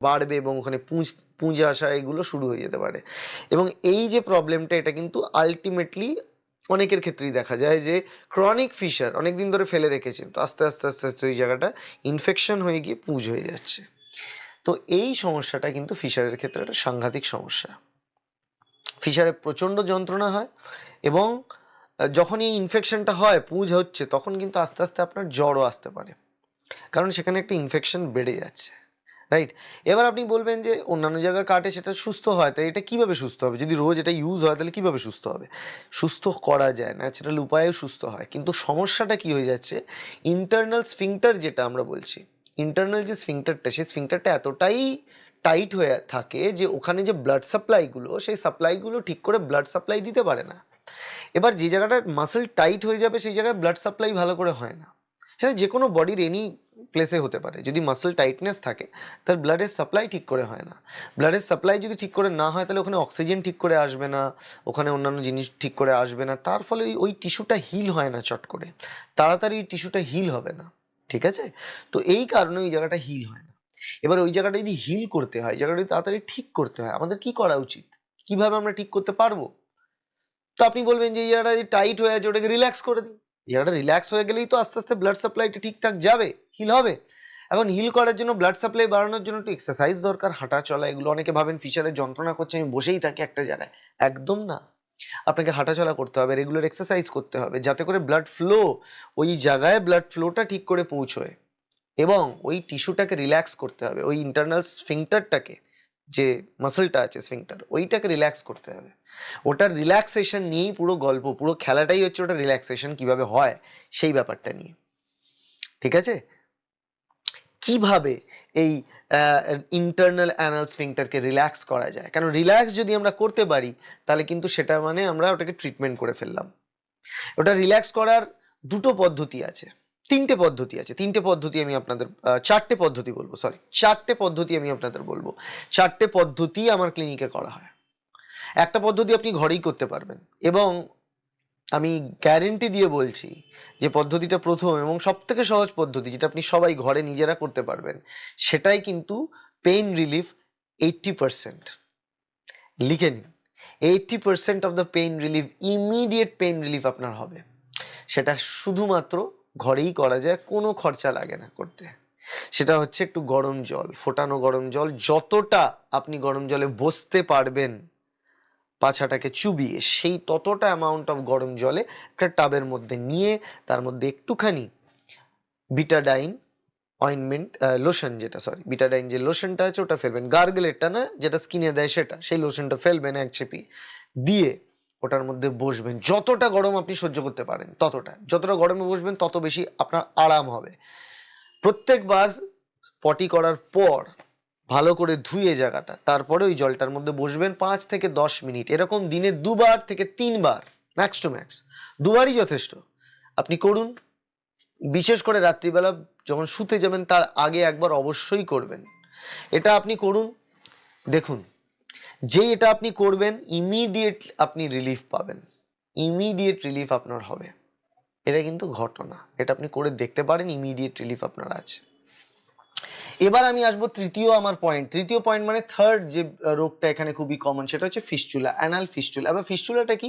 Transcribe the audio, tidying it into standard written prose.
বাড়বে এবং ওখানে পুঁজ আসা এগুলো শুরু হয়ে যেতে পারে। এবং এই যে প্রবলেমটা, এটা কিন্তু আলটিমেটলি অনেকের ক্ষেত্রেই দেখা যায় যে ক্রনিক ফিশার অনেকদিন ধরে ফেলে রেখেছেন, তো আস্তে আস্তে আস্তে আস্তে ওই জায়গাটা ইনফেকশন হয়ে গিয়ে পুঁজ হয়ে যাচ্ছে। তো এই সমস্যাটা কিন্তু ফিশারের ক্ষেত্রে একটা সাংঘাতিক সমস্যা। ফিশারে প্রচণ্ড যন্ত্রণা হয় এবং যখন এই ইনফেকশনটা হয়, পুঁজ হচ্ছে, তখন কিন্তু আস্তে আস্তে আপনার জ্বরও আসতে পারে, কারণ সেখানে একটা ইনফেকশন বেড়ে যাচ্ছে, রাইট? এবার আপনি বলবেন যে অন্যান্য জায়গায় কাটে সেটা সুস্থ হয়, তাই এটা কিভাবে সুস্থ হবে? যদি রোজ এটা ইউজ হয় তাহলে কিভাবে সুস্থ হবে? সুস্থ করা যায়, ন্যাচারাল উপায়েও সুস্থ হয়, কিন্তু সমস্যাটা কি হয়ে যাচ্ছে, ইন্টারনাল স্ফিংটার যেটা আমরা বলছি, ইন্টারনাল যে স্ফিংটারটা, সেই স্ফিংটারটা এতটাই টাইট হয়ে থাকে যে ওখানে যে ব্লাড সাপ্লাইগুলো, সেই সাপ্লাইগুলো ঠিক করে ব্লাড সাপ্লাই দিতে পারে না। এবার যে জায়গাটা মাসল টাইট হয়ে যাবে সেই জায়গায় ব্লাড সাপ্লাই ভালো করে হয় না। সেটা যে কোনো বডির এনি প্লেসে হতে পারে। যদি মাসল টাইটনেস থাকে তার ব্লাডের সাপ্লাই ঠিক করে হয় না। ব্লাডের সাপ্লাই যদি ঠিক করে না হয় তাহলে ওখানে অক্সিজেন ঠিক করে আসবে না, ওখানে অন্যান্য জিনিস ঠিক করে আসবে না, তার ফলে ওই টিস্যুটা হিল হয় না চট করে, তাড়াতাড়ি ওই টিস্যুটা হিল হবে না, ঠিক আছে? তো এই কারণে ওই জায়গাটা হিল হয় না। এবার ওই জায়গাটা যদি হিল করতে হয়, জায়গাটা যদি তাড়াতাড়ি ঠিক করতে হয়, আমাদের কি করা উচিত? কিভাবে আমরা ঠিক করতে পারবো? তো আপনি বলবেন যে এই জায়গাটা টাইট হয়ে আছে, ওটাকে রিল্যাক্স করে দিন। এই জায়গাটা রিল্যাক্স হয়ে গেলেই তো আস্তে আস্তে ব্লাড সাপ্লাইটা ঠিকঠাক যাবে, হিল হবে। এখন হিল করার জন্য, ব্লাড সাপ্লাই বাড়ানোর জন্য একটু এক্সারসাইজ দরকার, হাঁটা চলা এগুলো। অনেকে ভাবেন ফিশারের যন্ত্রণা করছে আমি বসেই থাকি একটা জায়গায়, একদম না। আপনাকে হাঁটাচলা করতে হবে, রেগুলার এক্সারসাইজ করতে হবে, যাতে করে ব্লাড ফ্লো, ওই জায়গায় ব্লাড ফ্লোটা ঠিক করে পৌঁছয়। এবং ওই টিস্যুটাকে রিল্যাক্স করতে হবে, ওই ইন্টারনাল স্ফিংটারটাকে, যে মাসলটা আছে স্ফিংটার, ওইটাকে রিল্যাক্স করতে হবে। ওটার রিল্যাক্সেশন নিয়েই পুরো গল্প, পুরো খেলাটাই হচ্ছে ওটা রিল্যাক্সেশন কিভাবে হয় সেই ব্যাপারটা নিয়ে, ঠিক আছে? কিভাবে এই ইন্টারনাল অ্যানাল স্ফিংটারকে রিল্যাক্স করা যায়, কারণ রিল্যাক্স যদি আমরা করতে পারি তাহলে কিন্তু সেটা মানে আমরা ওটাকে ট্রিটমেন্ট করে ফেললাম। ওটা রিল্যাক্স করার দুটো পদ্ধতি আছে, তিনটে পদ্ধতি আছে, তিনটে পদ্ধতি আমি আপনাদের, চারটে পদ্ধতি বলবো, সরি, চারটে পদ্ধতি আমি আপনাদের বলবো। চারটে পদ্ধতি আমার ক্লিনিকে করা হয়। একটা পদ্ধতি আপনি ঘরেই করতে পারবেন, এবং আমি গ্যারেন্টি দিয়ে বলছি যে পদ্ধতিটা প্রথম এবং সব থেকে সহজ পদ্ধতি, যেটা আপনি সবাই ঘরে নিজেরা করতে পারবেন, সেটাই কিন্তু পেইন রিলিফ 80%। লিখে নিন, 80% of the pain relief, immediate pain relief আপনার হবে। সেটা শুধুমাত্র ঘরেই করা যায়, কোনো খরচা লাগে না করতে। সেটা হচ্ছে একটু গরম জল, ফোটানো গরম জল, যতটা আপনি গরম জলে বসতে পারবেন পাছাটাকে চুবিয়ে, সেই ততটা অ্যামাউন্ট অফ গরম জলে একটা টাবের মধ্যে নিয়ে তার মধ্যে একটুখানি বিটাডাইন অয়েনমেন্ট, লোশন, যেটা, সরি, বিটাডাইন যে লোশনটা আছে ওটা ফেলবেন, গার্গলেরটা না, যেটা স্কিনে দেয় সেটা, সেই লোশনটা ফেলবেন এক চেপি দিয়ে, ওটার মধ্যে বসবেন। যতটা গরম আপনি সহ্য করতে পারেন ততটা, যতটা গরমে বসবেন তত বেশি আপনার আরাম হবে। প্রত্যেকবার পটি করার পর ভালো করে ধুয়ে জায়গাটা, তারপরে ওই জলটার মধ্যে বসবেন 5 থেকে 10 মিনিট, এরকম দিনে 2বার থেকে 3বার, ম্যাক্স টু ম্যাক্স 2বারই যথেষ্ট। আপনি করুন। বিশেষ করে রাত্রিবেলা যখন শুতে যাবেন তার আগে একবার অবশ্যই করবেন। এটা আপনি করুন, দেখুন, যেই এটা আপনি করবেন ইমিডিয়েট আপনি রিলিফ পাবেন, ইমিডিয়েট রিলিফ আপনার হবে। এটা কিন্তু ঘটনা, এটা আপনি করে দেখতে পারেন, ইমিডিয়েট রিলিফ আপনার আছে। এবার আমি আসবো তৃতীয় পয়েন্ট মানে থার্ড যে রোগটা এখানে খুবই কমন, সেটা হচ্ছে ফিস্চুলা, অ্যানাল ফিস্চুলা। এবার ফিস্চুলাটা কি?